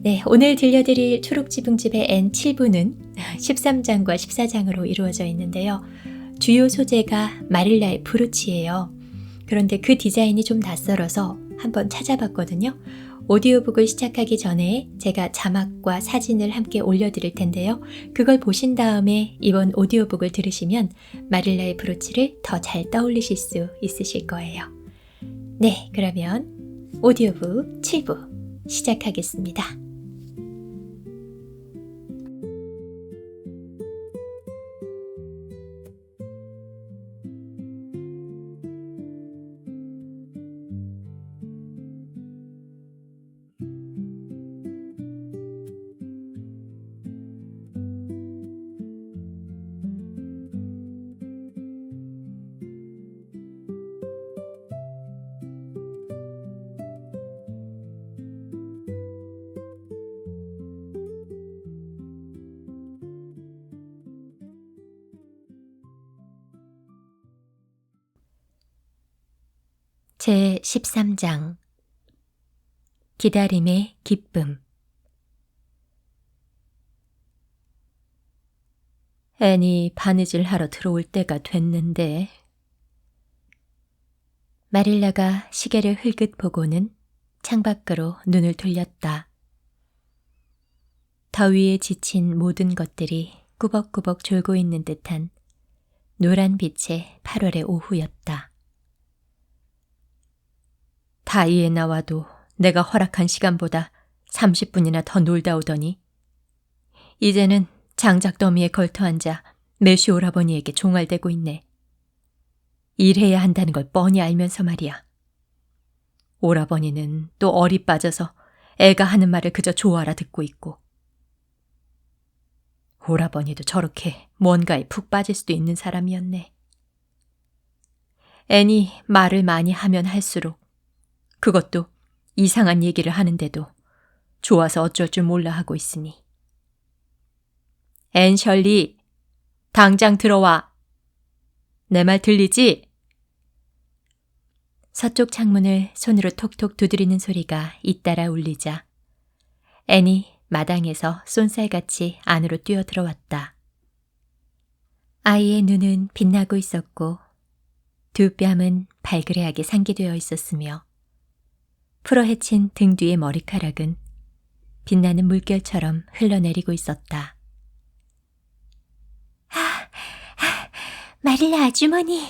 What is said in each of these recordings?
네, 오늘 들려드릴 초록지붕집의 N7부는 13장과 14장으로 이루어져 있는데요. 주요 소재가 마릴라의 브로치예요. 그런데 그 디자인이 좀 낯설어서 한번 찾아봤거든요. 오디오북을 시작하기 전에 제가 자막과 사진을 함께 올려드릴 텐데요. 그걸 보신 다음에 이번 오디오북을 들으시면 마릴라의 브로치를 더 잘 떠올리실 수 있으실 거예요. 네, 그러면 오디오북 7부 시작하겠습니다. 제 13장 기다림의 기쁨. 앤이 바느질 하러 들어올 때가 됐는데. 마릴라가 시계를 흘끗 보고는 창밖으로 눈을 돌렸다. 더위에 지친 모든 것들이 꾸벅꾸벅 졸고 있는 듯한 노란 빛의 8월의 오후였다. 다이에 나와도 내가 허락한 시간보다 30분이나 더 놀다 오더니 이제는 장작 더미에 걸터앉아 매슈 오라버니에게 종알대고 있네. 일해야 한다는 걸 뻔히 알면서 말이야. 오라버니는 또 얼이 빠져서 애가 하는 말을 그저 좋아라 듣고 있고. 오라버니도 저렇게 뭔가에 푹 빠질 수도 있는 사람이었네. 앤이 말을 많이 하면 할수록 그것도 이상한 얘기를 하는데도 좋아서 어쩔 줄 몰라 하고 있으니. 앤 셜리, 당장 들어와. 내 말 들리지? 서쪽 창문을 손으로 톡톡 두드리는 소리가 잇따라 울리자 앤이 마당에서 쏜살같이 안으로 뛰어들어왔다. 아이의 눈은 빛나고 있었고 두 뺨은 발그레하게 상기되어 있었으며 풀어헤친 등 뒤의 머리카락은 빛나는 물결처럼 흘러내리고 있었다. 마릴라 아주머니!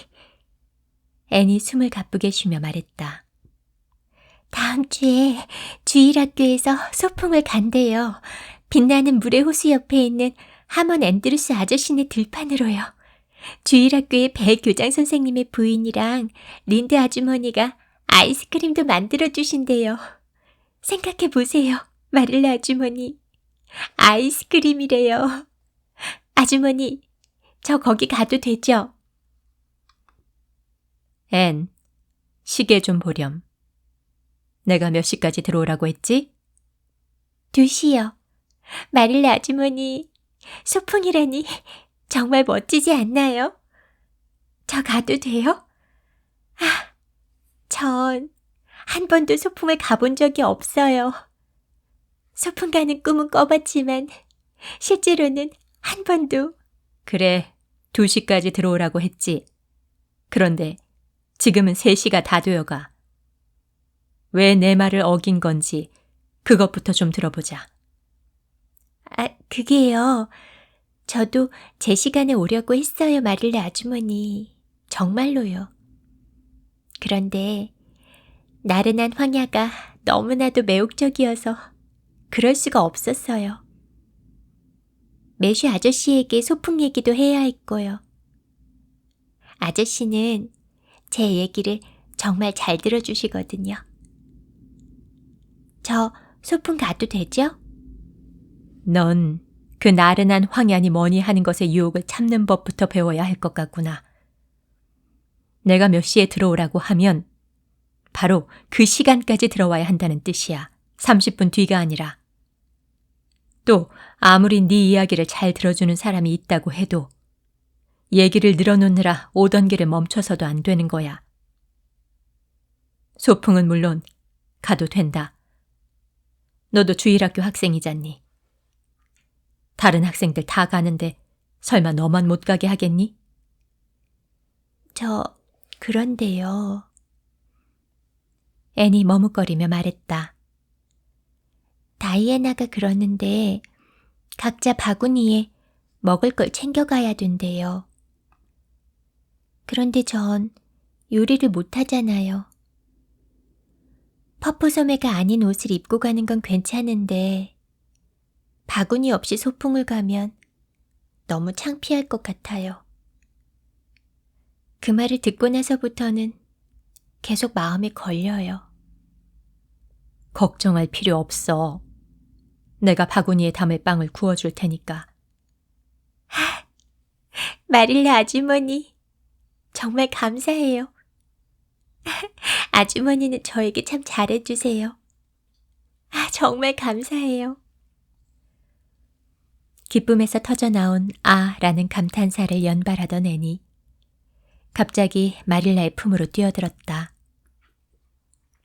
앤이 숨을 가쁘게 쉬며 말했다. 다음 주에 주일학교에서 소풍을 간대요. 빛나는 물의 호수 옆에 있는 하먼 앤드루스 아저씨네 들판으로요. 주일학교의 배 교장 선생님의 부인이랑 린드 아주머니가 아이스크림도 만들어주신대요. 생각해보세요, 마릴라 아주머니. 아이스크림이래요. 아주머니, 저 거기 가도 되죠? 앤, 시계 좀 보렴. 내가 몇 시까지 들어오라고 했지? 2시요. 마릴라 아주머니, 소풍이라니 정말 멋지지 않나요? 저 가도 돼요? 전 한 번도 소풍을 가본 적이 없어요. 소풍 가는 꿈은 꿔봤지만 실제로는 한 번도. 그래, 2시까지 들어오라고 했지. 그런데 지금은 3시가 다 되어가. 왜 내 말을 어긴 건지 그것부터 좀 들어보자. 그게요. 저도 제 시간에 오려고 했어요, 마릴라 아주머니. 정말로요. 그런데 나른한 황야가 너무나도 매혹적이어서 그럴 수가 없었어요. 매슈 아저씨에게 소풍 얘기도 해야 했고요. 아저씨는 제 얘기를 정말 잘 들어주시거든요. 저 소풍 가도 되죠? 넌 그 나른한 황야니 뭐니 하는 것의 유혹을 참는 법부터 배워야 할 것 같구나. 내가 몇 시에 들어오라고 하면 바로 그 시간까지 들어와야 한다는 뜻이야. 30분 뒤가 아니라. 또 아무리 네 이야기를 잘 들어주는 사람이 있다고 해도 얘기를 늘어놓느라 오던 길을 멈춰서도 안 되는 거야. 소풍은 물론 가도 된다. 너도 주일학교 학생이잖니. 다른 학생들 다 가는데 설마 너만 못 가게 하겠니? 그런데요. 앤이 머뭇거리며 말했다. 다이애나가 그러는데 각자 바구니에 먹을 걸 챙겨가야 된대요. 그런데 전 요리를 못하잖아요. 퍼프 소매가 아닌 옷을 입고 가는 건 괜찮은데 바구니 없이 소풍을 가면 너무 창피할 것 같아요. 그 말을 듣고 나서부터는 계속 마음에 걸려요. 걱정할 필요 없어. 내가 바구니에 담을 빵을 구워줄 테니까. 마릴라 아주머니, 정말 감사해요. 아주머니는 저에게 참 잘해주세요. 정말 감사해요. 기쁨에서 터져나온 라는 감탄사를 연발하던 앤이 갑자기 마릴라의 품으로 뛰어들었다.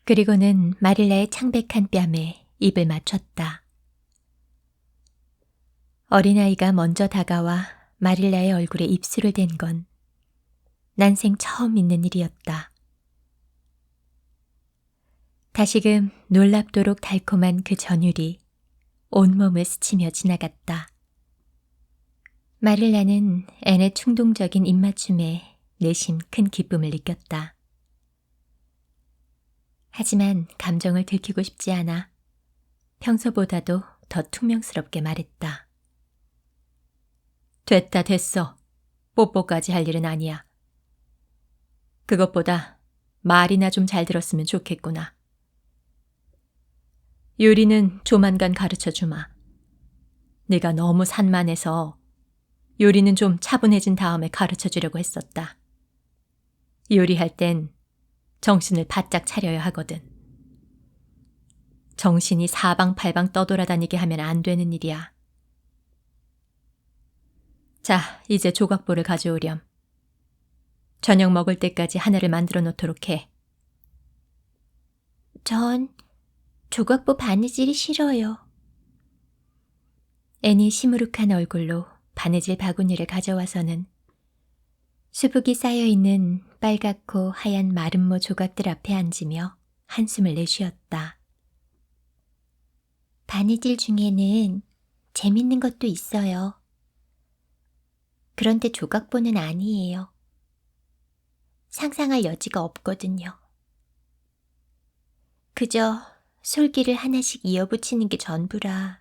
그리고는 마릴라의 창백한 뺨에 입을 맞췄다. 어린아이가 먼저 다가와 마릴라의 얼굴에 입술을 댄 건 난생 처음 있는 일이었다. 다시금 놀랍도록 달콤한 그 전율이 온몸을 스치며 지나갔다. 마릴라는 앤의 충동적인 입맞춤에 내심 큰 기쁨을 느꼈다. 하지만 감정을 들키고 싶지 않아 평소보다도 더 퉁명스럽게 말했다. 됐다 됐어. 뽀뽀까지 할 일은 아니야. 그것보다 말이나 좀 잘 들었으면 좋겠구나. 요리는 조만간 가르쳐주마. 네가 너무 산만해서 요리는 좀 차분해진 다음에 가르쳐주려고 했었다. 요리할 땐 정신을 바짝 차려야 하거든. 정신이 사방팔방 떠돌아다니게 하면 안 되는 일이야. 자, 이제 조각보를 가져오렴. 저녁 먹을 때까지 하나를 만들어 놓도록 해. 전 조각보 바느질이 싫어요. 앤이 시무룩한 얼굴로 바느질 바구니를 가져와서는 수북이 쌓여있는 빨갛고 하얀 마름모 조각들 앞에 앉으며 한숨을 내쉬었다. 바느질 중에는 재밌는 것도 있어요. 그런데 조각보는 아니에요. 상상할 여지가 없거든요. 그저 솔기를 하나씩 이어붙이는 게 전부라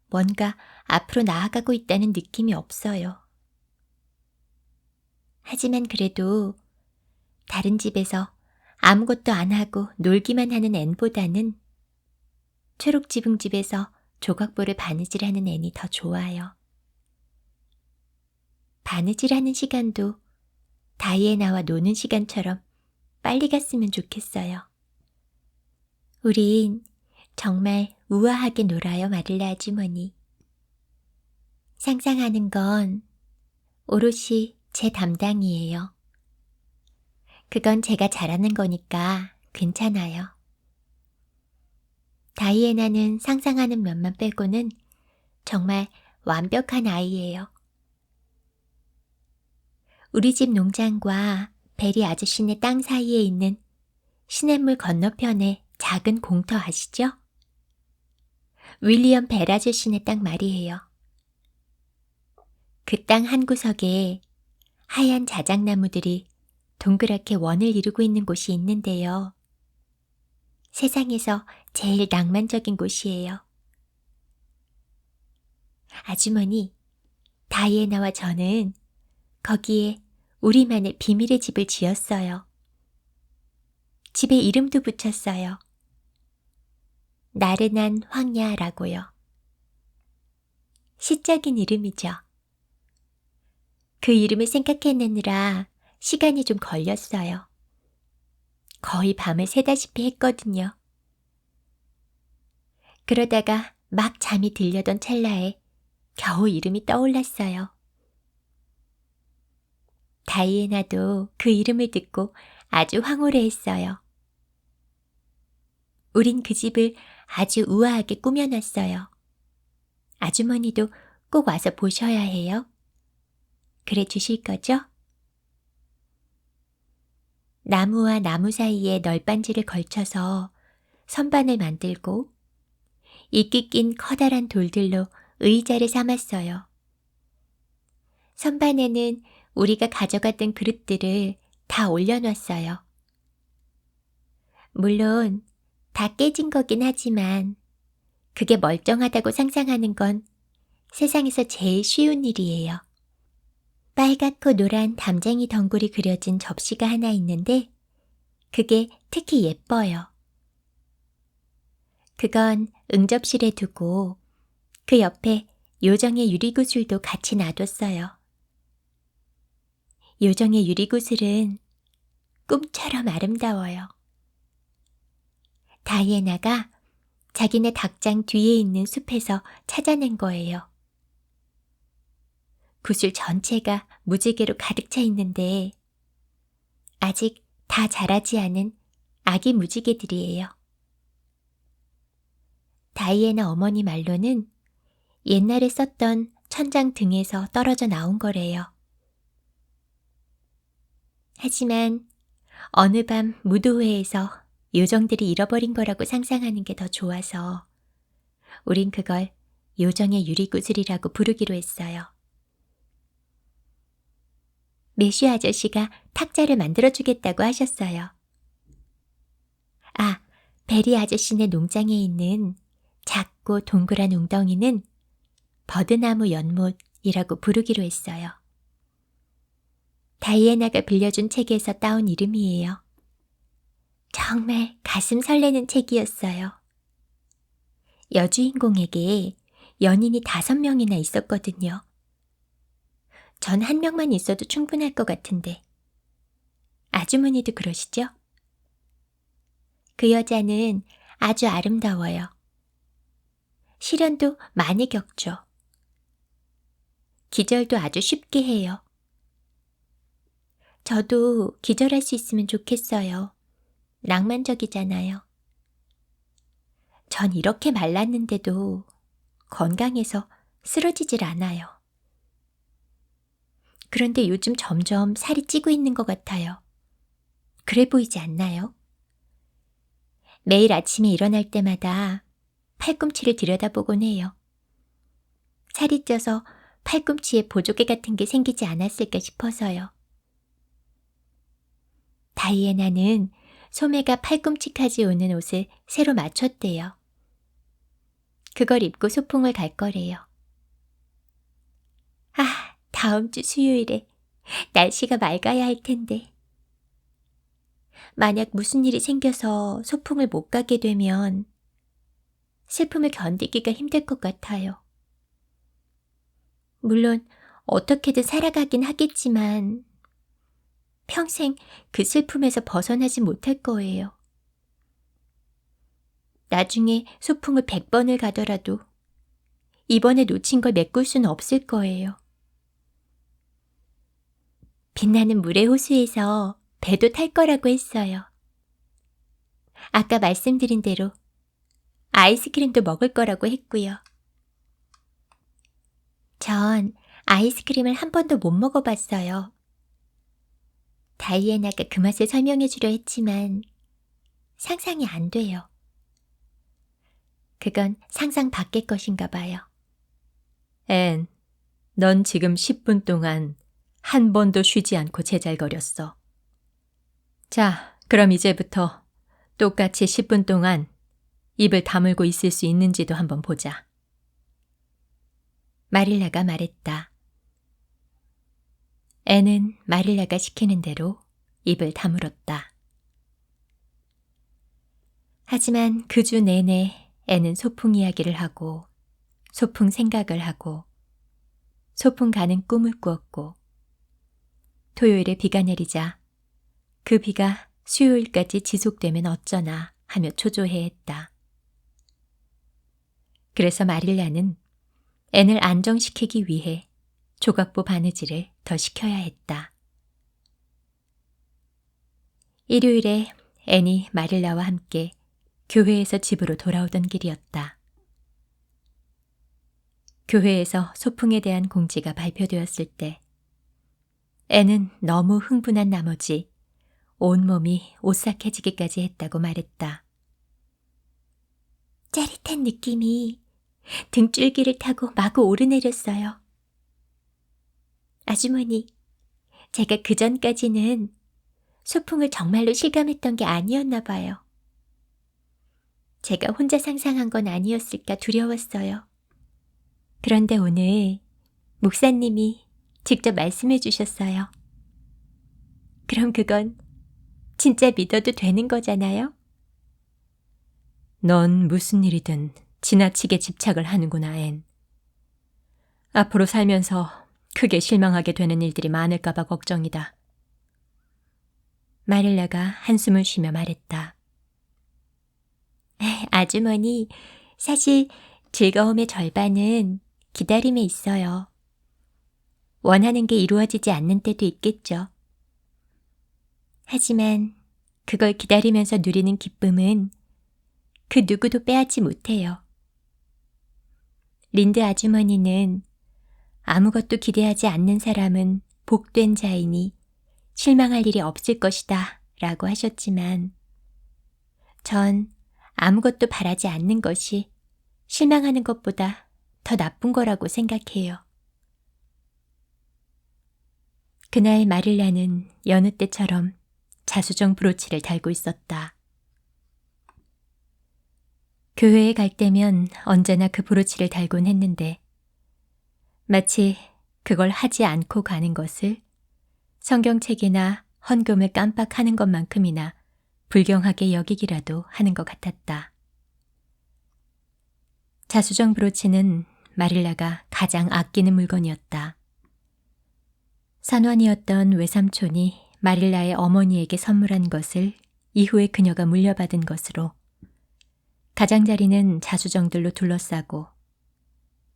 뭔가 앞으로 나아가고 있다는 느낌이 없어요. 하지만 그래도 다른 집에서 아무것도 안 하고 놀기만 하는 앤보다는 초록지붕집에서 조각보를 바느질하는 앤이 더 좋아요. 바느질하는 시간도 다이애나와 노는 시간처럼 빨리 갔으면 좋겠어요. 우린 정말 우아하게 놀아요, 마릴라 아주머니. 상상하는 건 오롯이 제 담당이에요. 그건 제가 잘하는 거니까 괜찮아요. 다이애나는 상상하는 면만 빼고는 정말 완벽한 아이예요. 우리 집 농장과 베리 아저씨네 땅 사이에 있는 시냇물 건너편에 작은 공터 아시죠? 윌리엄 벨 아저씨네 땅 말이에요. 그 땅 한 구석에 하얀 자작나무들이 동그랗게 원을 이루고 있는 곳이 있는데요. 세상에서 제일 낭만적인 곳이에요. 아주머니, 다이애나와 저는 거기에 우리만의 비밀의 집을 지었어요. 집에 이름도 붙였어요. 나른한 황야라고요. 시적인 이름이죠. 그 이름을 생각해내느라 시간이 좀 걸렸어요. 거의 밤을 새다시피 했거든요. 그러다가 막 잠이 들려던 찰나에 겨우 이름이 떠올랐어요. 다이애나도 그 이름을 듣고 아주 황홀해했어요. 우린 그 집을 아주 우아하게 꾸며놨어요. 아주머니도 꼭 와서 보셔야 해요. 그래 주실 거죠? 나무와 나무 사이에 널빤지를 걸쳐서 선반을 만들고 이끼 낀 커다란 돌들로 의자를 삼았어요. 선반에는 우리가 가져갔던 그릇들을 다 올려놨어요. 물론 다 깨진 거긴 하지만 그게 멀쩡하다고 상상하는 건 세상에서 제일 쉬운 일이에요. 빨갛고 노란 담쟁이 덩굴이 그려진 접시가 하나 있는데 그게 특히 예뻐요. 그건 응접실에 두고 그 옆에 요정의 유리구슬도 같이 놔뒀어요. 요정의 유리구슬은 꿈처럼 아름다워요. 다이애나가 자기네 닭장 뒤에 있는 숲에서 찾아낸 거예요. 구슬 전체가 무지개로 가득 차 있는데 아직 다 자라지 않은 아기 무지개들이에요. 다이애나 어머니 말로는 옛날에 썼던 천장 등에서 떨어져 나온 거래요. 하지만 어느 밤 무도회에서 요정들이 잃어버린 거라고 상상하는 게 더 좋아서 우린 그걸 요정의 유리구슬이라고 부르기로 했어요. 매슈 아저씨가 탁자를 만들어주겠다고 하셨어요. 아, 베리 아저씨네 농장에 있는 작고 동그란 웅덩이는 버드나무 연못이라고 부르기로 했어요. 다이애나가 빌려준 책에서 따온 이름이에요. 정말 가슴 설레는 책이었어요. 여주인공에게 연인이 5명이나 있었거든요. 전 1명만 있어도 충분할 것 같은데. 아주머니도 그러시죠? 그 여자는 아주 아름다워요. 시련도 많이 겪죠. 기절도 아주 쉽게 해요. 저도 기절할 수 있으면 좋겠어요. 낭만적이잖아요. 전 이렇게 말랐는데도 건강해서 쓰러지질 않아요. 그런데 요즘 점점 살이 찌고 있는 것 같아요. 그래 보이지 않나요? 매일 아침에 일어날 때마다 팔꿈치를 들여다보곤 해요. 살이 쪄서 팔꿈치에 보조개 같은 게 생기지 않았을까 싶어서요. 다이애나는 소매가 팔꿈치까지 오는 옷을 새로 맞췄대요. 그걸 입고 소풍을 갈 거래요. 아, 다음 주 수요일에 날씨가 맑아야 할 텐데. 만약 무슨 일이 생겨서 소풍을 못 가게 되면 슬픔을 견디기가 힘들 것 같아요. 물론 어떻게든 살아가긴 하겠지만 평생 그 슬픔에서 벗어나지 못할 거예요. 나중에 소풍을 100번을 가더라도 이번에 놓친 걸 메꿀 수는 없을 거예요. 빛나는 물의 호수에서 배도 탈 거라고 했어요. 아까 말씀드린 대로 아이스크림도 먹을 거라고 했고요. 전 아이스크림을 한 번도 못 먹어봤어요. 다이애나가 그 맛을 설명해 주려 했지만 상상이 안 돼요. 그건 상상 밖의 것인가 봐요. 앤, 넌 지금 10분 동안 한 번도 쉬지 않고 제잘거렸어. 자, 그럼 이제부터 똑같이 10분 동안 입을 다물고 있을 수 있는지도 한번 보자. 마릴라가 말했다. 앤은 마릴라가 시키는 대로 입을 다물었다. 하지만 그 주 내내 앤은 소풍 이야기를 하고 소풍 생각을 하고 소풍 가는 꿈을 꾸었고 토요일에 비가 내리자 그 비가 수요일까지 지속되면 어쩌나 하며 초조해했다. 그래서 마릴라는 앤을 안정시키기 위해 조각보 바느질을 더 시켜야 했다. 일요일에 앤이 마릴라와 함께 교회에서 집으로 돌아오던 길이었다. 교회에서 소풍에 대한 공지가 발표되었을 때 앤은 너무 흥분한 나머지 온몸이 오싹해지기까지 했다고 말했다. 짜릿한 느낌이 등줄기를 타고 마구 오르내렸어요. 아주머니, 제가 그전까지는 소풍을 정말로 실감했던 게 아니었나 봐요. 제가 혼자 상상한 건 아니었을까 두려웠어요. 그런데 오늘 목사님이 직접 말씀해 주셨어요. 그럼 그건 진짜 믿어도 되는 거잖아요? 넌 무슨 일이든 지나치게 집착을 하는구나, 앤. 앞으로 살면서 크게 실망하게 되는 일들이 많을까봐 걱정이다. 마릴라가 한숨을 쉬며 말했다. 아주머니, 사실 즐거움의 절반은 기다림에 있어요. 원하는 게 이루어지지 않는 때도 있겠죠. 하지만 그걸 기다리면서 누리는 기쁨은 그 누구도 빼앗지 못해요. 린드 아주머니는 아무것도 기대하지 않는 사람은 복된 자이니 실망할 일이 없을 것이다 라고 하셨지만 전 아무것도 바라지 않는 것이 실망하는 것보다 더 나쁜 거라고 생각해요. 그날 마릴라는 여느 때처럼 자수정 브로치를 달고 있었다. 교회에 갈 때면 언제나 그 브로치를 달곤 했는데 마치 그걸 하지 않고 가는 것을 성경책이나 헌금을 깜빡하는 것만큼이나 불경하게 여기기라도 하는 것 같았다. 자수정 브로치는 마릴라가 가장 아끼는 물건이었다. 선원이었던 외삼촌이 마릴라의 어머니에게 선물한 것을 이후에 그녀가 물려받은 것으로 가장자리는 자수정들로 둘러싸고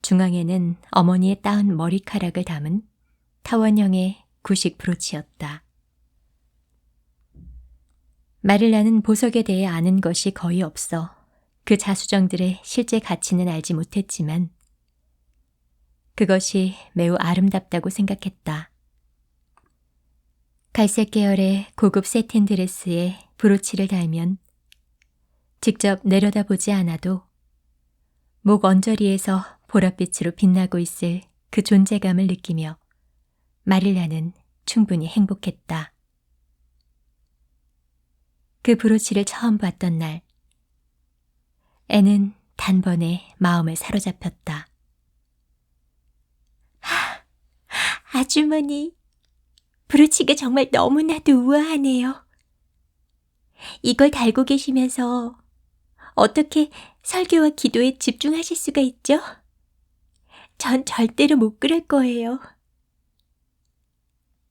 중앙에는 어머니의 따은 머리카락을 담은 타원형의 구식 브로치였다. 마릴라는 보석에 대해 아는 것이 거의 없어 그 자수정들의 실제 가치는 알지 못했지만 그것이 매우 아름답다고 생각했다. 갈색 계열의 고급 세틴 드레스에 브로치를 달면 직접 내려다보지 않아도 목 언저리에서 보랏빛으로 빛나고 있을 그 존재감을 느끼며 마릴라는 충분히 행복했다. 그 브로치를 처음 봤던 날, 앤은 단번에 마음을 사로잡혔다. 아주머니, 브로치가 정말 너무나도 우아하네요. 이걸 달고 계시면서 어떻게 설교와 기도에 집중하실 수가 있죠? 전 절대로 못 그럴 거예요.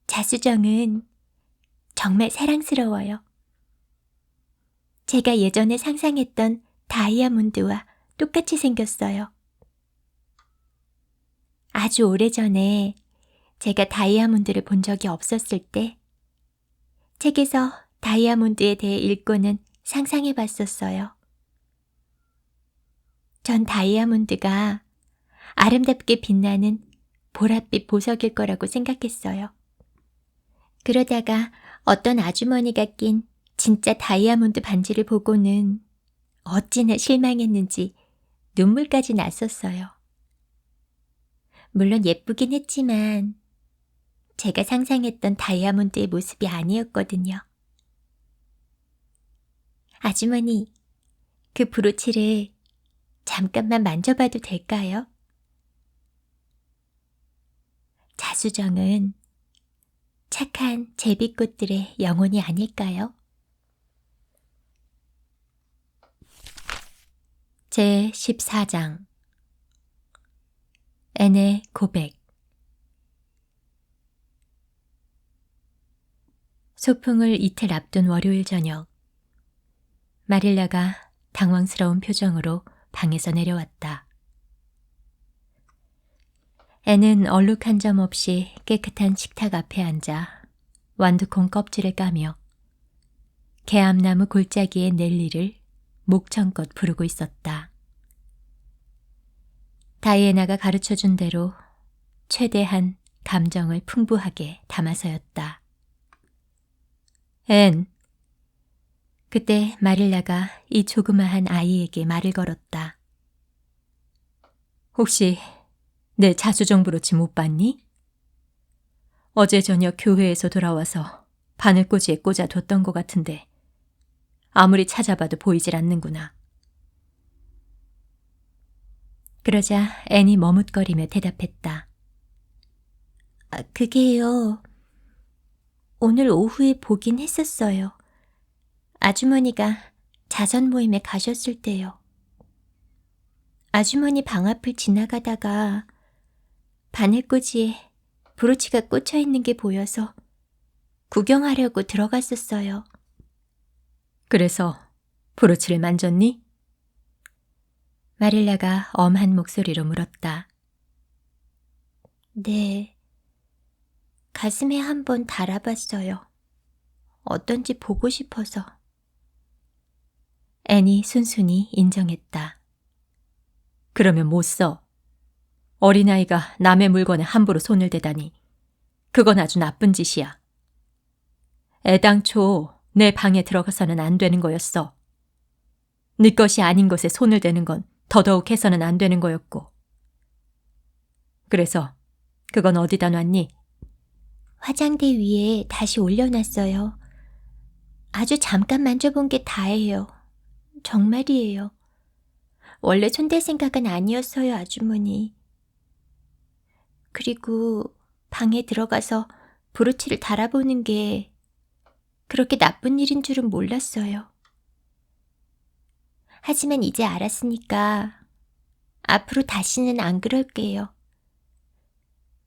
자수정은 정말 사랑스러워요. 제가 예전에 상상했던 다이아몬드와 똑같이 생겼어요. 아주 오래전에 제가 다이아몬드를 본 적이 없었을 때 책에서 다이아몬드에 대해 읽고는 상상해 봤었어요. 전 다이아몬드가 아름답게 빛나는 보랏빛 보석일 거라고 생각했어요. 그러다가 어떤 아주머니가 낀 진짜 다이아몬드 반지를 보고는 어찌나 실망했는지 눈물까지 났었어요. 물론 예쁘긴 했지만 제가 상상했던 다이아몬드의 모습이 아니었거든요. 아주머니, 그 브로치를 잠깐만 만져봐도 될까요? 자수정은 착한 제비꽃들의 영혼이 아닐까요? 제14장 앤의 고백. 소풍을 이틀 앞둔 월요일 저녁, 마릴라가 당황스러운 표정으로 방에서 내려왔다. 앤은 얼룩 한 점 없이 깨끗한 식탁 앞에 앉아 완두콩 껍질을 까며 개암나무 골짜기의 넬리를 목청껏 부르고 있었다. 다이애나가 가르쳐준 대로 최대한 감정을 풍부하게 담아서였다. 앤, 그때 마릴라가 이 조그마한 아이에게 말을 걸었다. 혹시 내 자수정 브로치 못 봤니? 어제 저녁 교회에서 돌아와서 바늘꽂이에 꽂아뒀던 것 같은데 아무리 찾아봐도 보이질 않는구나. 그러자 앤이 머뭇거리며 대답했다. 그게요. 오늘 오후에 보긴 했었어요. 아주머니가 자선 모임에 가셨을 때요. 아주머니 방 앞을 지나가다가 바늘꽂이에 브로치가 꽂혀 있는 게 보여서 구경하려고 들어갔었어요. 그래서 브로치를 만졌니? 마릴라가 엄한 목소리로 물었다. 네. 가슴에 한번 달아봤어요. 어떤지 보고 싶어서. 앤이 순순히 인정했다. 그러면 못 써. 어린아이가 남의 물건에 함부로 손을 대다니. 그건 아주 나쁜 짓이야. 애당초 내 방에 들어가서는 안 되는 거였어. 네 것이 아닌 것에 손을 대는 건 더더욱 해서는 안 되는 거였고. 그래서 그건 어디다 놨니? 화장대 위에 다시 올려놨어요. 아주 잠깐 만져본 게 다예요. 정말이에요. 원래 손댈 생각은 아니었어요, 아주머니. 그리고 방에 들어가서 브로치를 달아보는 게 그렇게 나쁜 일인 줄은 몰랐어요. 하지만 이제 알았으니까 앞으로 다시는 안 그럴게요.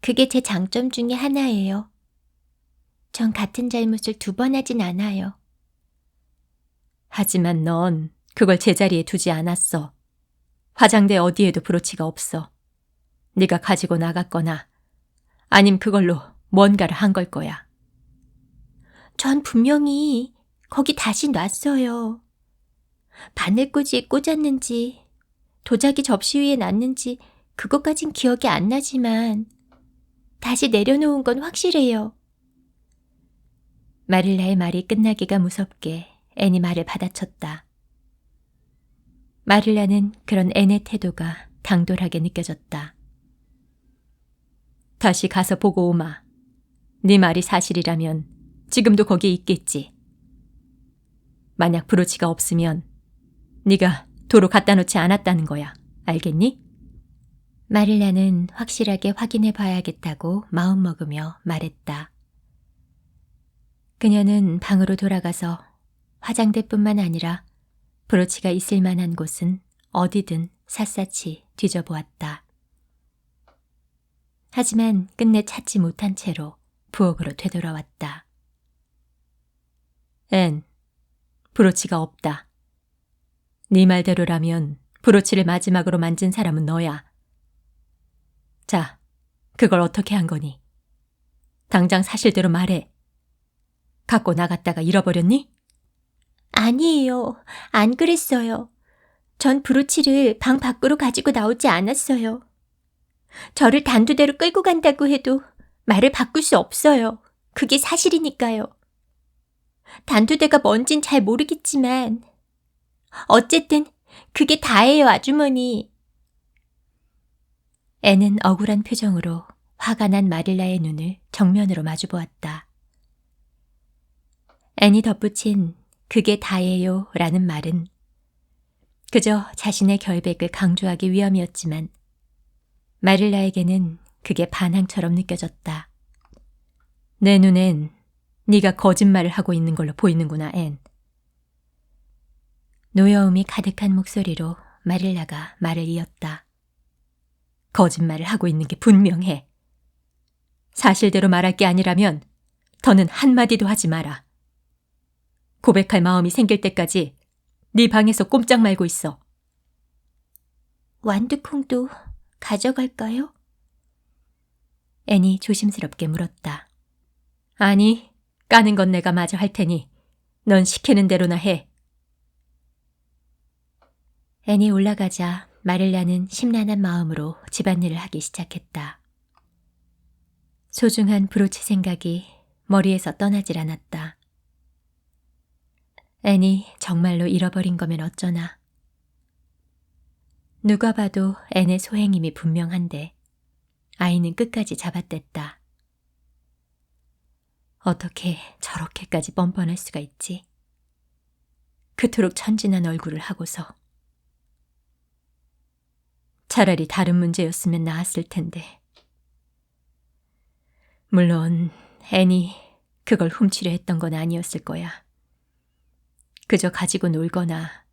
그게 제 장점 중에 하나예요. 전 같은 잘못을 2번 하진 않아요. 하지만 넌 그걸 제자리에 두지 않았어. 화장대 어디에도 브로치가 없어. 네가 가지고 나갔거나 아님 그걸로 뭔가를 한 걸 거야. 전 분명히 거기 다시 놨어요. 바늘꽂이에 꽂았는지 도자기 접시 위에 놨는지 그것까진 기억이 안 나지만 다시 내려놓은 건 확실해요. 마릴라의 말이 끝나기가 무섭게 앤이 말을 받아쳤다. 마릴라는 그런 앤의 태도가 당돌하게 느껴졌다. 다시 가서 보고 오마. 네 말이 사실이라면 지금도 거기에 있겠지. 만약 브로치가 없으면 네가 도로 갖다 놓지 않았다는 거야. 알겠니? 마릴라는 확실하게 확인해 봐야겠다고 마음먹으며 말했다. 그녀는 방으로 돌아가서 화장대뿐만 아니라 브로치가 있을 만한 곳은 어디든 샅샅이 뒤져보았다. 하지만 끝내 찾지 못한 채로 부엌으로 되돌아왔다. 앤, 브로치가 없다. 네 말대로라면 브로치를 마지막으로 만진 사람은 너야. 자, 그걸 어떻게 한 거니? 당장 사실대로 말해. 갖고 나갔다가 잃어버렸니? 아니에요. 안 그랬어요. 전 브로치를 방 밖으로 가지고 나오지 않았어요. 저를 단두대로 끌고 간다고 해도 말을 바꿀 수 없어요. 그게 사실이니까요. 단두대가 뭔진 잘 모르겠지만 어쨌든 그게 다예요, 아주머니. 앤은 억울한 표정으로 화가 난 마릴라의 눈을 정면으로 마주보았다. 앤이 덧붙인 그게 다예요 라는 말은 그저 자신의 결백을 강조하기 위함이었지만 마릴라에게는 그게 반항처럼 느껴졌다. 내 눈엔 네가 거짓말을 하고 있는 걸로 보이는구나, 앤. 노여움이 가득한 목소리로 마릴라가 말을 이었다. 거짓말을 하고 있는 게 분명해. 사실대로 말할 게 아니라면 더는 한마디도 하지 마라. 고백할 마음이 생길 때까지 네 방에서 꼼짝 말고 있어. 완두콩도 가져갈까요? 앤이 조심스럽게 물었다. 아니, 까는 건 내가 마저 할 테니 넌 시키는 대로나 해. 앤이 올라가자 마릴라는 심란한 마음으로 집안일을 하기 시작했다. 소중한 브로치 생각이 머리에서 떠나질 않았다. 앤이 정말로 잃어버린 거면 어쩌나. 누가 봐도 앤의 소행임이 분명한데 아이는 끝까지 잡아댔다. 어떻게 저렇게까지 뻔뻔할 수가 있지? 그토록 천진한 얼굴을 하고서. 차라리 다른 문제였으면 나았을 텐데. 물론 앤이 그걸 훔치려 했던 건 아니었을 거야. 그저 가지고 놀거나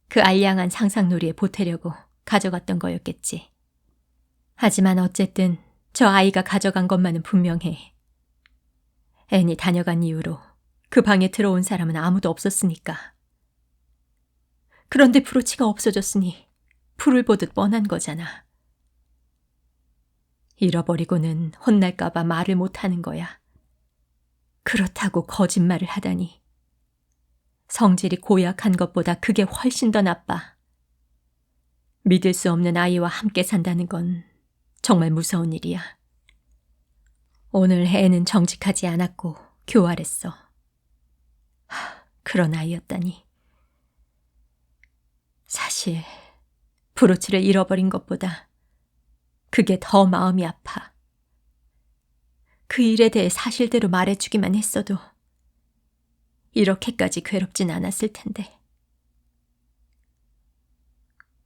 그 알량한 상상놀이에 보태려고 가져갔던 거였겠지. 하지만 어쨌든 저 아이가 가져간 것만은 분명해. 앤이 다녀간 이후로 그 방에 들어온 사람은 아무도 없었으니까. 그런데 브로치가 없어졌으니 불을 보듯 뻔한 거잖아. 잃어버리고는 혼날까봐 말을 못하는 거야. 그렇다고 거짓말을 하다니. 성질이 고약한 것보다 그게 훨씬 더 나빠. 믿을 수 없는 아이와 함께 산다는 건 정말 무서운 일이야. 오늘 애는 정직하지 않았고 교활했어. 그런 아이였다니. 사실 브로치를 잃어버린 것보다 그게 더 마음이 아파. 그 일에 대해 사실대로 말해주기만 했어도 이렇게까지 괴롭진 않았을 텐데.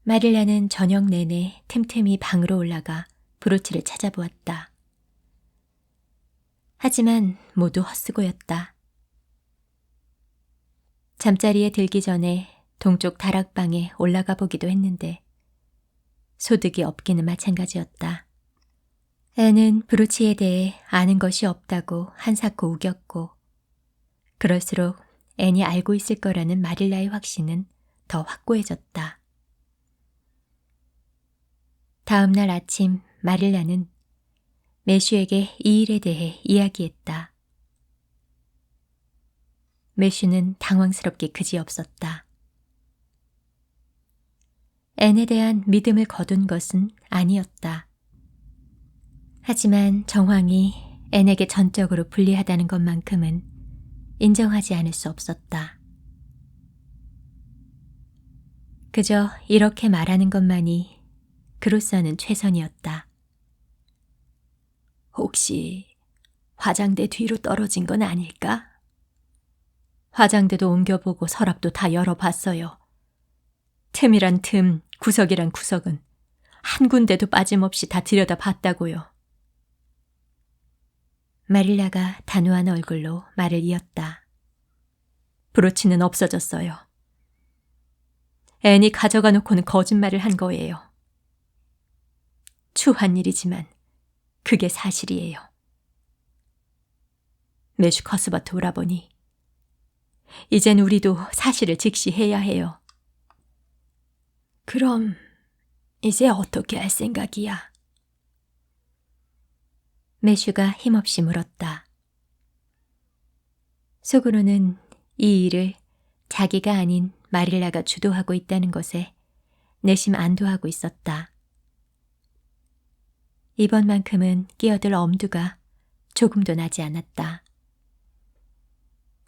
마릴라는 저녁 내내 틈틈이 방으로 올라가 브로치를 찾아보았다. 하지만 모두 헛수고였다. 잠자리에 들기 전에 동쪽 다락방에 올라가 보기도 했는데 소득이 없기는 마찬가지였다. 애는 브로치에 대해 아는 것이 없다고 한사코 우겼고 그럴수록 앤이 알고 있을 거라는 마릴라의 확신은 더 확고해졌다. 다음 날 아침 마릴라는 매슈에게 이 일에 대해 이야기했다. 매슈는 당황스럽게 그지없었다. 앤에 대한 믿음을 거둔 것은 아니었다. 하지만 정황이 앤에게 전적으로 불리하다는 것만큼은 인정하지 않을 수 없었다. 그저 이렇게 말하는 것만이 그로서는 최선이었다. 혹시 화장대 뒤로 떨어진 건 아닐까? 화장대도 옮겨보고 서랍도 다 열어봤어요. 틈이란 틈, 구석이란 구석은 한 군데도 빠짐없이 다 들여다봤다고요. 마릴라가 단호한 얼굴로 말을 이었다. 브로치는 없어졌어요. 앤이 가져가 놓고는 거짓말을 한 거예요. 추한 일이지만 그게 사실이에요. 매슈 커스버트 오라버니, 이젠 우리도 사실을 직시해야 해요. 그럼 이제 어떻게 할 생각이야? 매슈가 힘없이 물었다. 속으로는 이 일을 자기가 아닌 마릴라가 주도하고 있다는 것에 내심 안도하고 있었다. 이번만큼은 끼어들 엄두가 조금도 나지 않았다.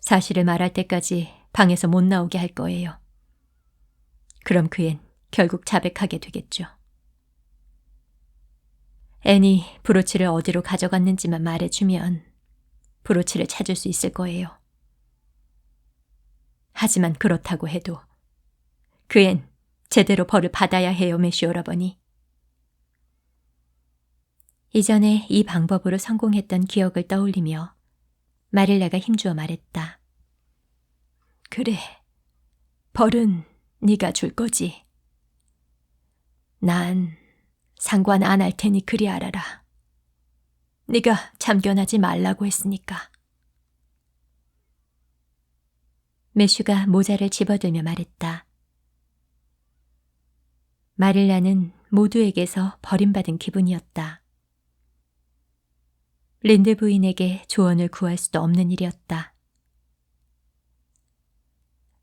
사실을 말할 때까지 방에서 못 나오게 할 거예요. 그럼 그앤 결국 자백하게 되겠죠. 앤이 브로치를 어디로 가져갔는지만 말해주면 브로치를 찾을 수 있을 거예요. 하지만 그렇다고 해도 그앤 제대로 벌을 받아야 해요, 매슈 오라버니. 이전에 이 방법으로 성공했던 기억을 떠올리며 마릴라가 힘주어 말했다. 그래, 벌은 네가 줄 거지. 난 상관 안 할 테니 그리 알아라. 네가 참견하지 말라고 했으니까. 매슈가 모자를 집어들며 말했다. 마릴라는 모두에게서 버림받은 기분이었다. 린드 부인에게 조언을 구할 수도 없는 일이었다.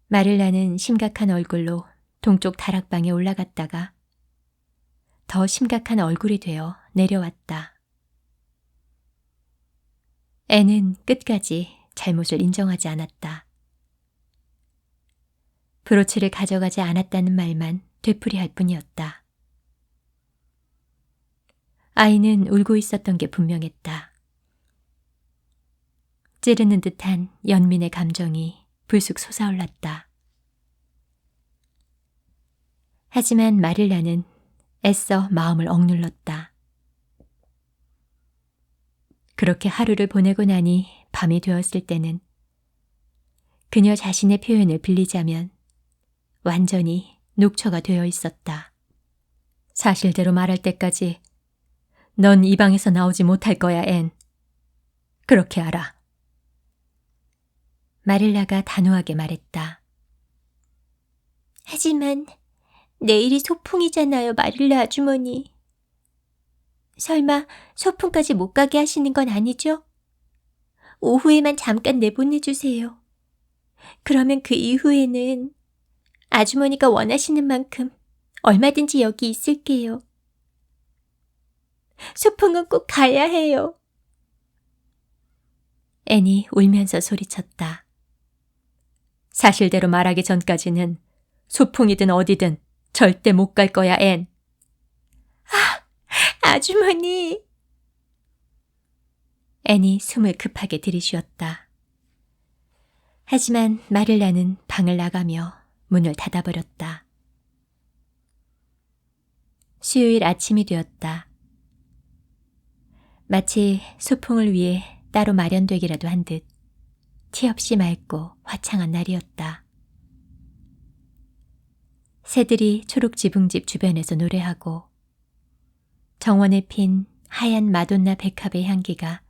마릴라는 심각한 얼굴로 동쪽 다락방에 올라갔다가 더 심각한 얼굴이 되어 내려왔다. 앤은 끝까지 잘못을 인정하지 않았다. 브로치를 가져가지 않았다는 말만 되풀이할 뿐이었다. 아이는 울고 있었던 게 분명했다. 찌르는 듯한 연민의 감정이 불쑥 솟아올랐다. 하지만 마릴라는 애써 마음을 억눌렀다. 그렇게 하루를 보내고 나니 밤이 되었을 때는 그녀 자신의 표현을 빌리자면 완전히 녹초가 되어 있었다. 사실대로 말할 때까지 넌 이 방에서 나오지 못할 거야, 앤. 그렇게 알아. 마릴라가 단호하게 말했다. 하지만 내일이 소풍이잖아요, 마릴라 아주머니. 설마 소풍까지 못 가게 하시는 건 아니죠? 오후에만 잠깐 내보내주세요. 그러면 그 이후에는 아주머니가 원하시는 만큼 얼마든지 여기 있을게요. 소풍은 꼭 가야 해요. 앤이 울면서 소리쳤다. 사실대로 말하기 전까지는 소풍이든 어디든 절대 못 갈 거야, 앤. 아주머니. 앤이 숨을 급하게 들이쉬었다. 하지만 마릴라는 방을 나가며 문을 닫아버렸다. 수요일 아침이 되었다. 마치 소풍을 위해 따로 마련되기라도 한 듯 티 없이 맑고 화창한 날이었다. 새들이 초록지붕집 주변에서 노래하고 정원에 핀 하얀 마돈나 백합의 향기가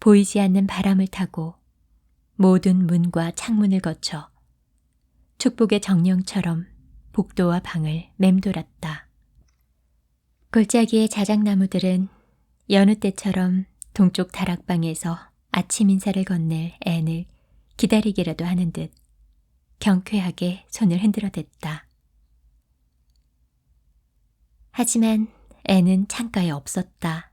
보이지 않는 바람을 타고 모든 문과 창문을 거쳐 축복의 정령처럼 복도와 방을 맴돌았다. 골짜기의 자작나무들은 여느 때처럼 동쪽 다락방에서 아침 인사를 건넬 앤을 기다리기라도 하는 듯 경쾌하게 손을 흔들어댔다. 하지만 앤은 창가에 없었다.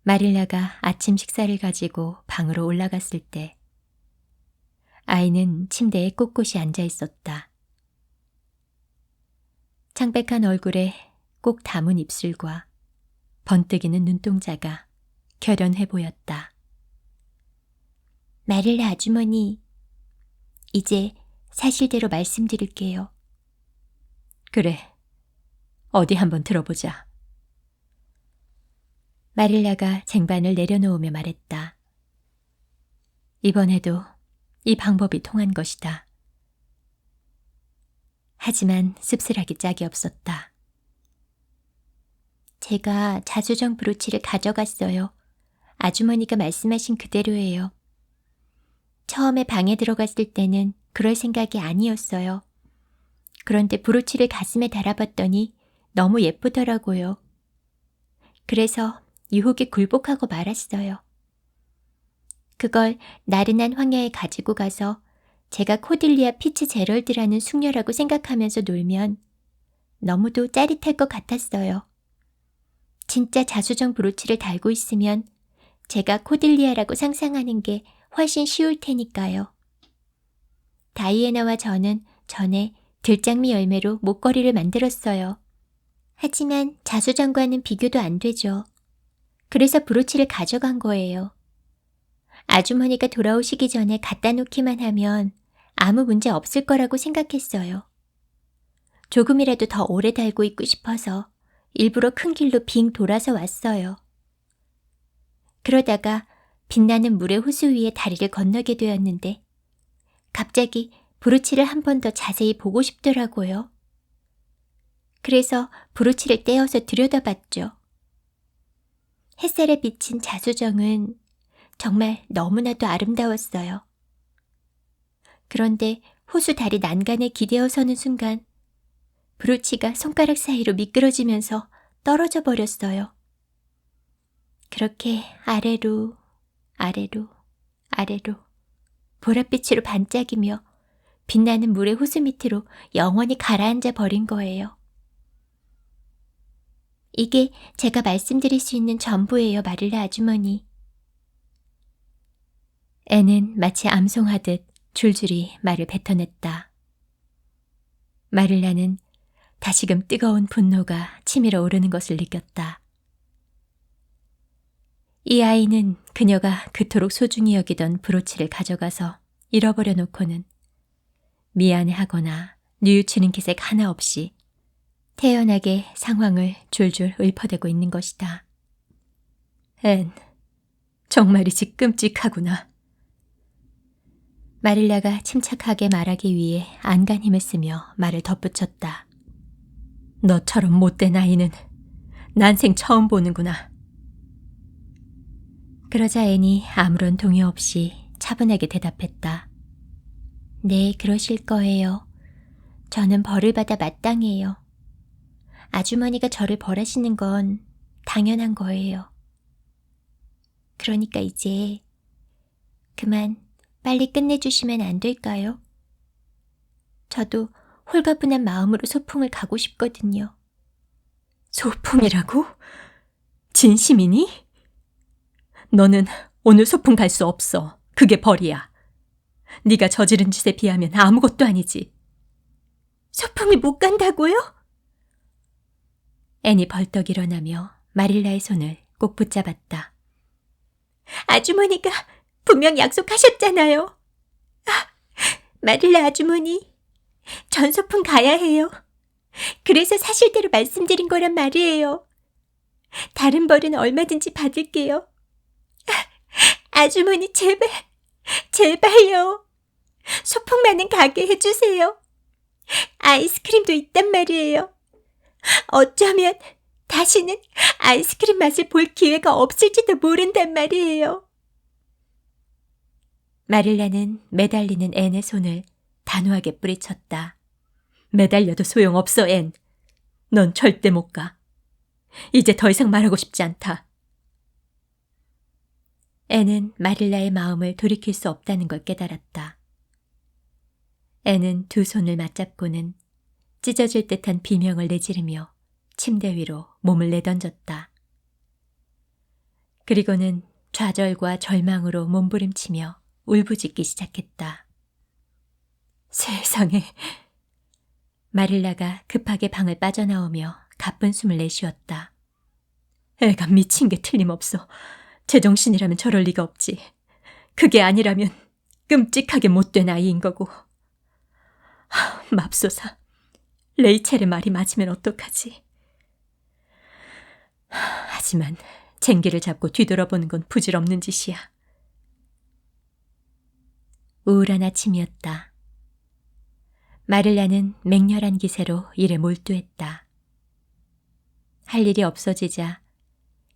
마릴라가 아침 식사를 가지고 방으로 올라갔을 때 아이는 침대에 꼿꼿이 앉아 있었다. 창백한 얼굴에 꼭 담은 입술과 번뜩이는 눈동자가 결연해 보였다. 마릴라 아주머니, 이제 사실대로 말씀드릴게요. 그래, 어디 한번 들어보자. 마릴라가 쟁반을 내려놓으며 말했다. 이번에도 이 방법이 통한 것이다. 하지만 씁쓸하기 짝이 없었다. 제가 자수정 브로치를 가져갔어요. 아주머니가 말씀하신 그대로예요. 처음에 방에 들어갔을 때는 그럴 생각이 아니었어요. 그런데 브로치를 가슴에 달아봤더니 너무 예쁘더라고요. 그래서 유혹에 굴복하고 말았어요. 그걸 나른한 황야에 가지고 가서 제가 코딜리아 피츠제럴드라는 숙녀라고 생각하면서 놀면 너무도 짜릿할 것 같았어요. 진짜 자수정 브로치를 달고 있으면 제가 코딜리아라고 상상하는 게 훨씬 쉬울 테니까요. 다이애나와 저는 전에 들장미 열매로 목걸이를 만들었어요. 하지만 자수정과는 비교도 안 되죠. 그래서 브로치를 가져간 거예요. 아주머니가 돌아오시기 전에 갖다 놓기만 하면 아무 문제 없을 거라고 생각했어요. 조금이라도 더 오래 달고 있고 싶어서 일부러 큰 길로 빙 돌아서 왔어요. 그러다가 빛나는 물의 호수 위에 다리를 건너게 되었는데 갑자기 브로치를 한 번 더 자세히 보고 싶더라고요. 그래서 브로치를 떼어서 들여다봤죠. 햇살에 비친 자수정은 정말 너무나도 아름다웠어요. 그런데 호수 다리 난간에 기대어 서는 순간 브로치가 손가락 사이로 미끄러지면서 떨어져 버렸어요. 그렇게 아래로, 아래로, 아래로 보랏빛으로 반짝이며 빛나는 물의 호수 밑으로 영원히 가라앉아 버린 거예요. 이게 제가 말씀드릴 수 있는 전부예요, 마릴라 아주머니. 앤은 마치 암송하듯 줄줄이 말을 뱉어냈다. 마릴라는 다시금 뜨거운 분노가 치밀어 오르는 것을 느꼈다. 이 아이는 그녀가 그토록 소중히 여기던 브로치를 가져가서 잃어버려 놓고는 미안해하거나 뉘우치는 기색 하나 없이 태연하게 상황을 줄줄 읊어대고 있는 것이다. 앤, 정말이지 끔찍하구나. 마릴라가 침착하게 말하기 위해 안간 힘을 쓰며 말을 덧붙였다. 너처럼 못된 아이는 난생 처음 보는구나. 그러자 앤이 아무런 동요 없이 차분하게 대답했다. 네, 그러실 거예요. 저는 벌을 받아 마땅해요. 아주머니가 저를 벌하시는 건 당연한 거예요. 그러니까 이제 그만 빨리 끝내주시면 안 될까요? 저도 홀가분한 마음으로 소풍을 가고 싶거든요. 소풍이라고? 진심이니? 너는 오늘 소풍 갈 수 없어. 그게 벌이야. 네가 저지른 짓에 비하면 아무것도 아니지. 소풍을 못 간다고요? 앤이 벌떡 일어나며 마릴라의 손을 꼭 붙잡았다. 아주머니가 분명 약속하셨잖아요. 마릴라 아주머니, 전 소풍 가야 해요. 그래서 사실대로 말씀드린 거란 말이에요. 다른 벌은 얼마든지 받을게요. 아주머니 제발, 제발요. 소풍만은 가게 해주세요. 아이스크림도 있단 말이에요. 어쩌면 다시는 아이스크림 맛을 볼 기회가 없을지도 모른단 말이에요. 마릴라는 매달리는 앤의 손을 단호하게 뿌리쳤다. 매달려도 소용없어, 앤. 넌 절대 못 가. 이제 더 이상 말하고 싶지 않다. 앤은 마릴라의 마음을 돌이킬 수 없다는 걸 깨달았다. 앤은 두 손을 맞잡고는 찢어질 듯한 비명을 내지르며 침대 위로 몸을 내던졌다. 그리고는 좌절과 절망으로 몸부림치며 울부짖기 시작했다. 세상에. 마릴라가 급하게 방을 빠져나오며 가쁜 숨을 내쉬었다. 애가 미친 게 틀림없어. 제정신이라면 저럴 리가 없지. 그게 아니라면 끔찍하게 못된 아이인 거고. 맙소사. 레이첼의 말이 맞으면 어떡하지? 하지만 쟁기를 잡고 뒤돌아보는 건 부질없는 짓이야. 우울한 아침이었다. 마릴라는 맹렬한 기세로 일에 몰두했다. 할 일이 없어지자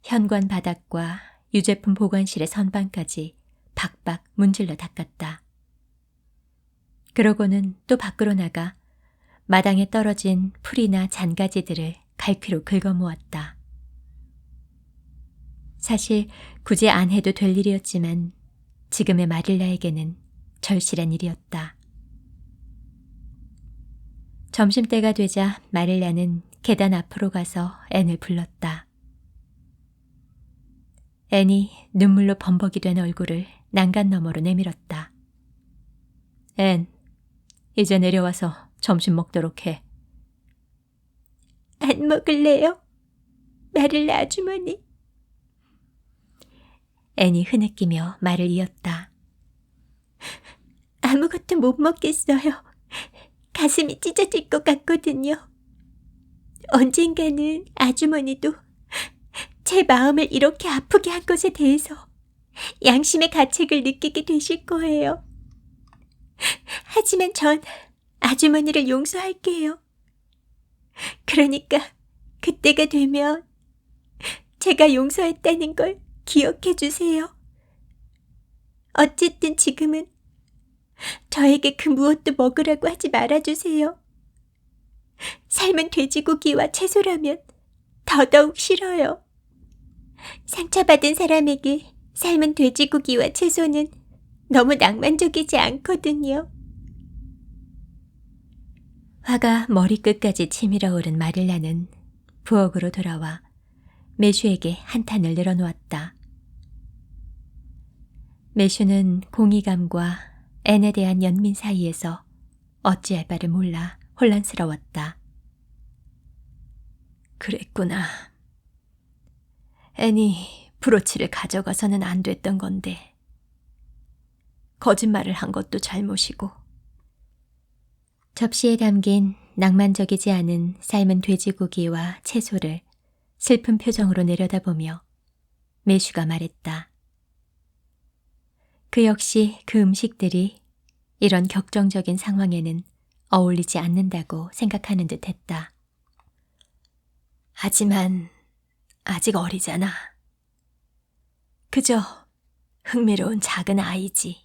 현관 바닥과 유제품 보관실의 선반까지 박박 문질러 닦았다. 그러고는 또 밖으로 나가 마당에 떨어진 풀이나 잔가지들을 갈피로 긁어모았다. 사실 굳이 안 해도 될 일이었지만 지금의 마릴라에게는 절실한 일이었다. 점심때가 되자 마릴라는 계단 앞으로 가서 앤을 불렀다. 앤이 눈물로 범벅이 된 얼굴을 난간 너머로 내밀었다. 앤, 이제 내려와서 점심 먹도록 해. 안 먹을래요? 마릴라 아주머니. 앤이 흐느끼며 말을 이었다. 아무것도 못 먹겠어요. 가슴이 찢어질 것 같거든요. 언젠가는 아주머니도 제 마음을 이렇게 아프게 한 것에 대해서 양심의 가책을 느끼게 되실 거예요. 하지만 전 아주머니를 용서할게요. 그러니까 그때가 되면 제가 용서했다는 걸 기억해 주세요. 어쨌든 지금은 저에게 그 무엇도 먹으라고 하지 말아주세요. 삶은 돼지고기와 채소라면 더더욱 싫어요. 상처받은 사람에게 삶은 돼지고기와 채소는 너무 낭만적이지 않거든요. 화가 머리끝까지 치밀어 오른 마릴라는 부엌으로 돌아와 매슈에게 한탄을 늘어놓았다. 매슈는 공의감과 앤에 대한 연민 사이에서 어찌할 바를 몰라 혼란스러웠다. 그랬구나. 앤이 브로치를 가져가서는 안 됐던 건데 거짓말을 한 것도 잘못이고. 접시에 담긴 낭만적이지 않은 삶은 돼지고기와 채소를 슬픈 표정으로 내려다보며 매슈가 말했다. 그 역시 그 음식들이 이런 격정적인 상황에는 어울리지 않는다고 생각하는 듯 했다. 하지만 아직 어리잖아. 그저 흥미로운 작은 아이지.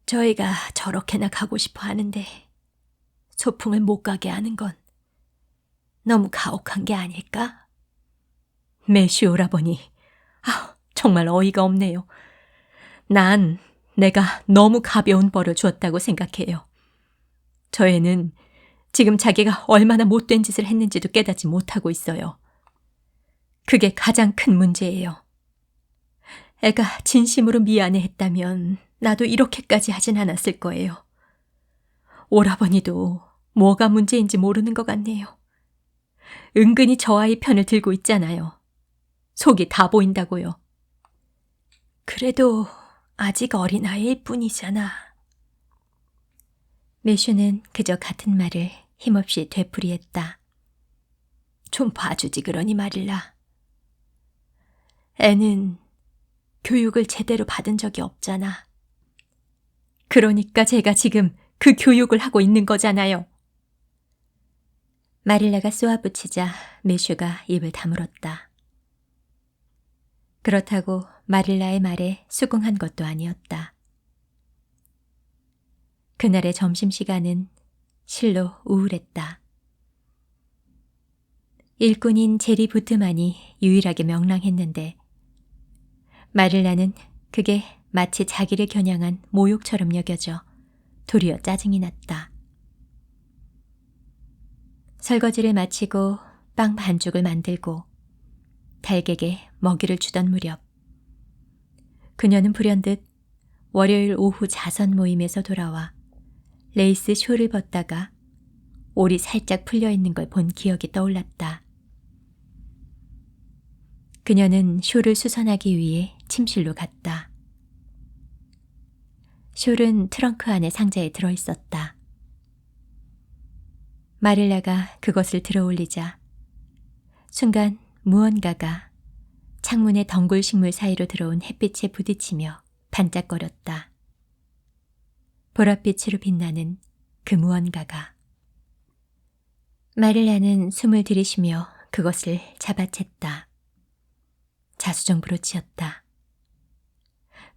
저희가 저렇게나 가고 싶어 하는데 소풍을 못 가게 하는 건 너무 가혹한 게 아닐까? 매슈 오라버니, 정말 어이가 없네요. 난 내가 너무 가벼운 벌을 주었다고 생각해요. 저 애는 지금 자기가 얼마나 못된 짓을 했는지도 깨닫지 못하고 있어요. 그게 가장 큰 문제예요. 애가 진심으로 미안해했다면 나도 이렇게까지 하진 않았을 거예요. 오라버니도 뭐가 문제인지 모르는 것 같네요. 은근히 저 아이 편을 들고 있잖아요. 속이 다 보인다고요. 그래도 아직 어린아이일 뿐이잖아. 매슈는 그저 같은 말을 힘없이 되풀이했다. 좀 봐주지 그러니 말일라. 애는 교육을 제대로 받은 적이 없잖아. 그러니까 제가 지금 그 교육을 하고 있는 거잖아요. 마릴라가 쏘아붙이자 매슈가 입을 다물었다. 그렇다고 마릴라의 말에 수긍한 것도 아니었다. 그날의 점심시간은 실로 우울했다. 일꾼인 제리 부트만이 유일하게 명랑했는데 마릴라는 그게 마치 자기를 겨냥한 모욕처럼 여겨져 도리어 짜증이 났다. 설거지를 마치고 빵 반죽을 만들고 닭에게 먹이를 주던 무렵 그녀는 불현듯 월요일 오후 자선 모임에서 돌아와 레이스 쇼를 벗다가 올이 살짝 풀려있는 걸 본 기억이 떠올랐다. 그녀는 쇼를 수선하기 위해 침실로 갔다. 숄은 트렁크 안에 상자에 들어있었다. 마릴라가 그것을 들어올리자 순간 무언가가 창문의 덩굴 식물 사이로 들어온 햇빛에 부딪히며 반짝거렸다. 보랏빛으로 빛나는 그 무언가가. 마릴라는 숨을 들이쉬며 그것을 잡아챘다. 자수정 브로치였다.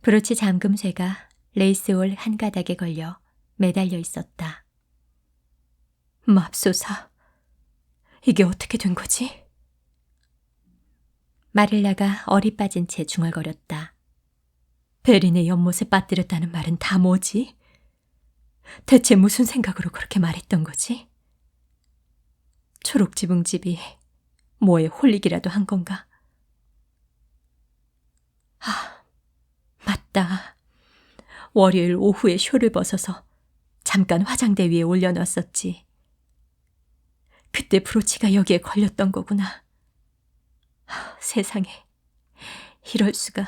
브로치 잠금쇠가 레이스올 한 가닥에 걸려 매달려 있었다. 맙소사, 이게 어떻게 된 거지? 마릴라가 어리 빠진 채 중얼거렸다. 베린의 연못에 빠뜨렸다는 말은 다 뭐지? 대체 무슨 생각으로 그렇게 말했던 거지? 초록지붕집이 뭐에 홀리기라도 한 건가? 맞다. 월요일 오후에 쇼를 벗어서 잠깐 화장대 위에 올려놨었지. 그때 브로치가 여기에 걸렸던 거구나. 세상에, 이럴 수가.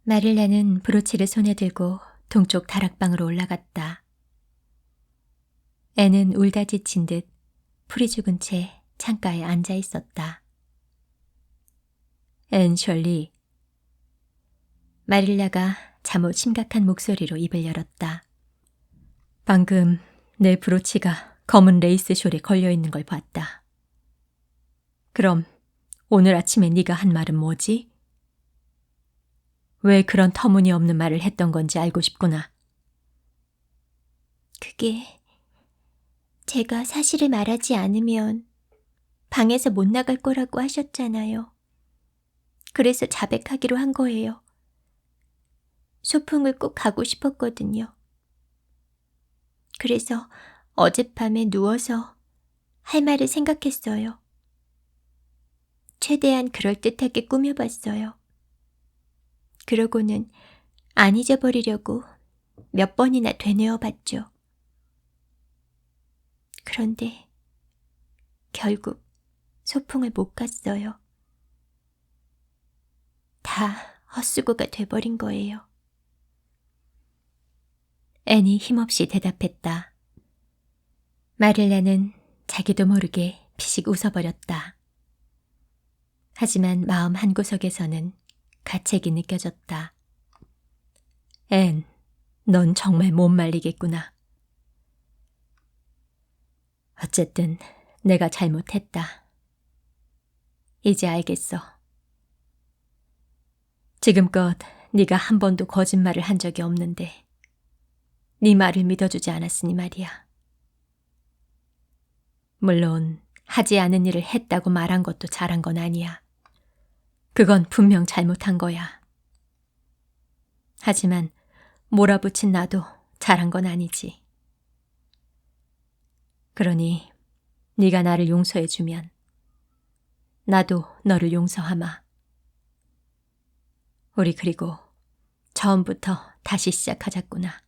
마릴라는 브로치를 손에 들고 동쪽 다락방으로 올라갔다. 애는 울다 지친 듯 풀이 죽은 채 창가에 앉아 있었다. 앤 셜리. 마릴라가 잠옷 심각한 목소리로 입을 열었다. 방금 내 브로치가 검은 레이스 숄에 걸려있는 걸 봤다. 그럼 오늘 아침에 네가 한 말은 뭐지? 왜 그런 터무니없는 말을 했던 건지 알고 싶구나. 그게 제가 사실을 말하지 않으면 방에서 못 나갈 거라고 하셨잖아요. 그래서 자백하기로 한 거예요. 소풍을 꼭 가고 싶었거든요. 그래서 어젯밤에 누워서 할 말을 생각했어요. 최대한 그럴듯하게 꾸며봤어요. 그러고는 안 잊어버리려고 몇 번이나 되뇌어봤죠. 그런데 결국 소풍을 못 갔어요. 다 헛수고가 돼버린 거예요. 앤이 힘없이 대답했다. 마릴라는 자기도 모르게 피식 웃어버렸다. 하지만 마음 한구석에서는 가책이 느껴졌다. 앤, 넌 정말 못 말리겠구나. 어쨌든 내가 잘못했다. 이제 알겠어. 지금껏 네가 한 번도 거짓말을 한 적이 없는데 네 말을 믿어주지 않았으니 말이야. 물론 하지 않은 일을 했다고 말한 것도 잘한 건 아니야. 그건 분명 잘못한 거야. 하지만 몰아붙인 나도 잘한 건 아니지. 그러니 네가 나를 용서해주면 나도 너를 용서하마. 우리 그리고 처음부터 다시 시작하자꾸나.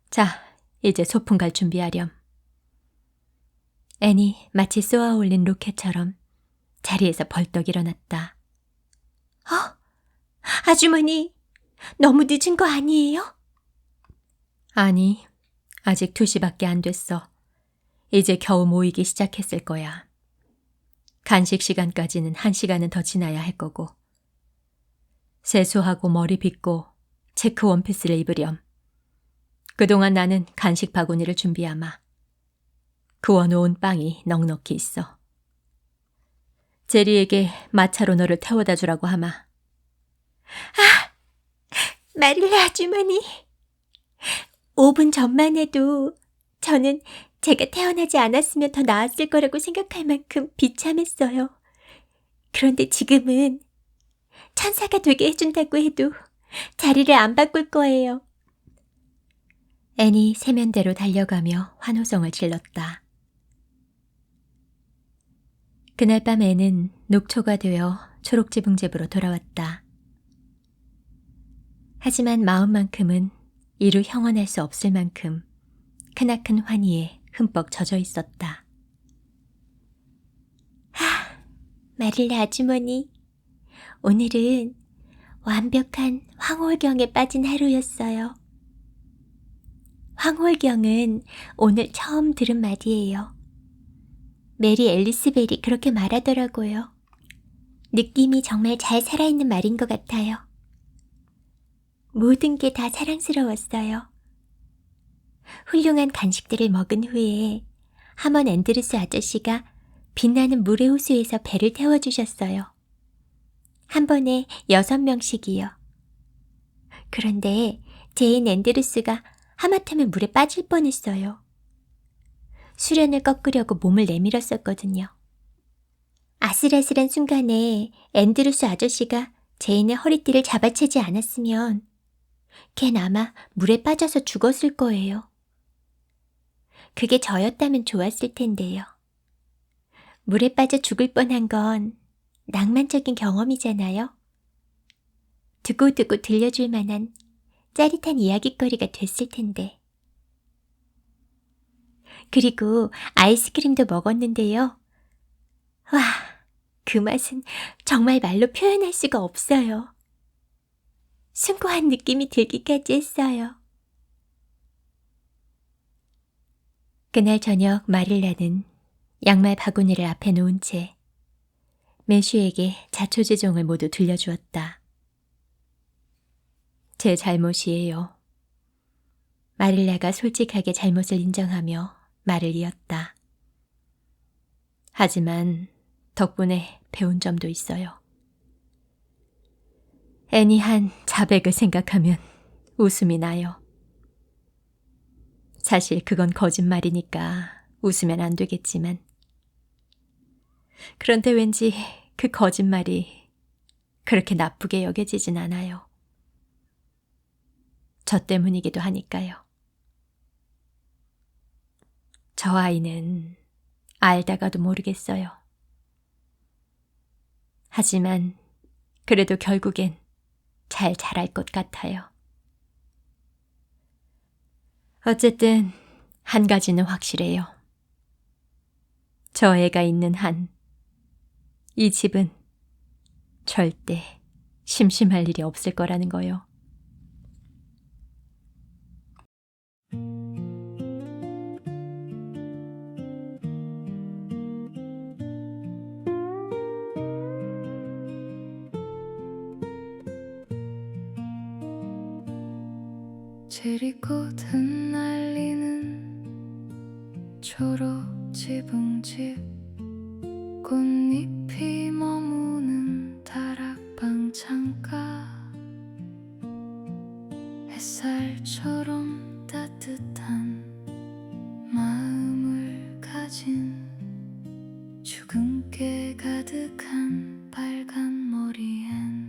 자, 이제 소풍 갈 준비하렴. 앤이 마치 쏘아올린 로켓처럼 자리에서 벌떡 일어났다. 아주머니, 너무 늦은 거 아니에요? 아니, 아직 2시밖에 안 됐어. 이제 겨우 모이기 시작했을 거야. 간식 시간까지는 1시간은 더 지나야 할 거고. 세수하고 머리 빗고 체크 원피스를 입으렴. 그동안 나는 간식 바구니를 준비하마. 구워놓은 빵이 넉넉히 있어. 제리에게 마차로 너를 태워다 주라고 하마. 마릴라 아주머니, 5분 전만 해도 저는 제가 태어나지 않았으면 더 나았을 거라고 생각할 만큼 비참했어요. 그런데 지금은 천사가 되게 해준다고 해도 자리를 안 바꿀 거예요. 앤이 세면대로 달려가며 환호성을 질렀다. 그날 밤 앤은 녹초가 되어 초록지붕집으로 돌아왔다. 하지만 마음만큼은 이루 형언할 수 없을 만큼 크나큰 환희에 흠뻑 젖어 있었다. 마릴라 아주머니, 오늘은 완벽한 황홀경에 빠진 하루였어요. 황홀경은 오늘 처음 들은 말이에요. 메리 앨리스 벨이 그렇게 말하더라고요. 느낌이 정말 잘 살아있는 말인 것 같아요. 모든 게 다 사랑스러웠어요. 훌륭한 간식들을 먹은 후에 하먼 앤드루스 아저씨가 빛나는 물의 호수에서 배를 태워주셨어요. 한 번에 6명씩이요. 그런데 제인 앤드루스가 하마터면 물에 빠질 뻔했어요. 수련을 꺾으려고 몸을 내밀었었거든요. 아슬아슬한 순간에 앤드루스 아저씨가 제인의 허리띠를 잡아채지 않았으면 걘 아마 물에 빠져서 죽었을 거예요. 그게 저였다면 좋았을 텐데요. 물에 빠져 죽을 뻔한 건 낭만적인 경험이잖아요. 두고두고 들려줄 만한 짜릿한 이야깃거리가 됐을 텐데. 그리고 아이스크림도 먹었는데요. 와, 그 맛은 정말 말로 표현할 수가 없어요. 숭고한 느낌이 들기까지 했어요. 그날 저녁 마릴라는 양말 바구니를 앞에 놓은 채 매슈에게 자초지종을 모두 들려주었다. 제 잘못이에요. 마릴라가 솔직하게 잘못을 인정하며 말을 이었다. 하지만 덕분에 배운 점도 있어요. 앤이 한 자백을 생각하면 웃음이 나요. 사실 그건 거짓말이니까 웃으면 안 되겠지만 그런데 왠지 그 거짓말이 그렇게 나쁘게 여겨지진 않아요. 저 때문이기도 하니까요. 저 아이는 알다가도 모르겠어요. 하지만 그래도 결국엔 잘 자랄 것 같아요. 어쨌든 한 가지는 확실해요. 저 애가 있는 한 이 집은 절대 심심할 일이 없을 거라는 거요. 지리꽃 흩날리는 초록지붕집 꽃잎이 머무는 다락방 창가 햇살처럼 따뜻한 마음을 가진 주근깨 가득한 빨간 머리엔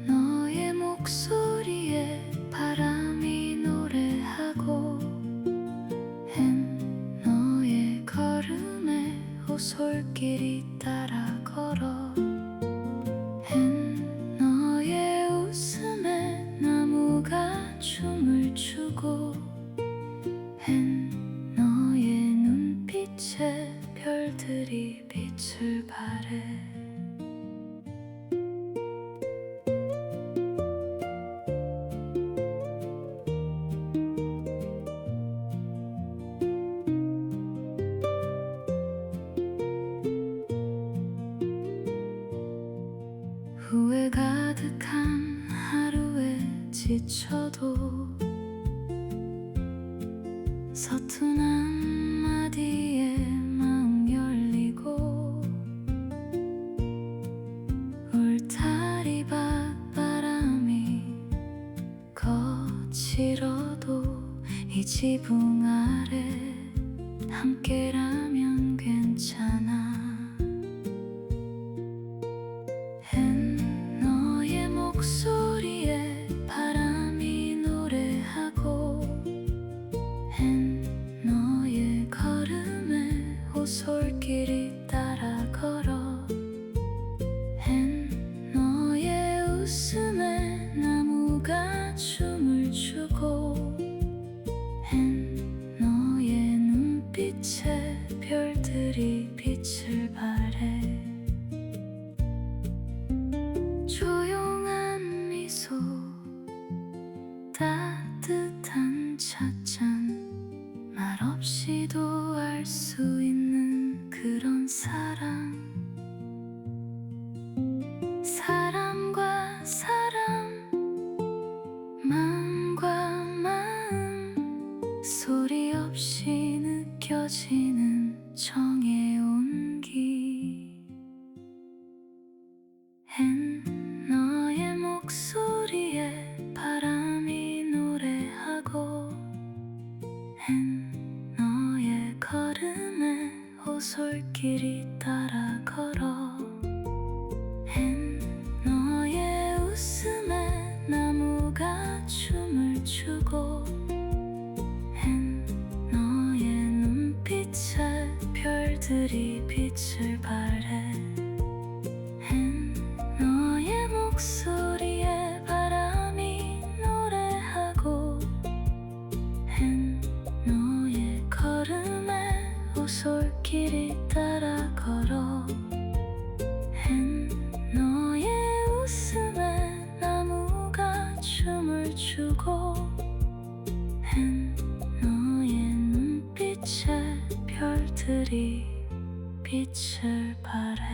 너의 목소리에 바람이 노래하고 너의 걸음에 호솔길이 따라 걸어 너의 웃음에 나무가 춤을 추고 너의 눈빛에 별들이 빛을 발해 후회 가득한 하루에 지쳐도 서툰 한마디에 마음 열리고 울타리 밖 바람이 거칠어도 이 지붕 아래 함께라면 괜찮아 너의 목소리에 바람이 노래하고 너의 걸음에 호솔길이 따라 걸어 너의 웃음에 나무가 춤을 추고 너의 눈빛에 별들이 빛을 발해 조용한 미소 따뜻한 찻잔 말없이도 알 수 있는 그런 사랑 사람과 사람 마음과 마음 소리 없이 느껴지는 정의 온기 너의 목소리에 바람이 노래하고 너의 걸음에 호솔길이 따라 걸어 너의 웃음에 나무가 춤을 추고 너의 눈빛에 별들이 빛을 발해 너의 목소리에 바람이 노래하고 너의 걸음에 호솔길이 따라 걸어 너의 웃음에 나무가 춤을 추고 너의 눈빛에 별들이 빛을 발해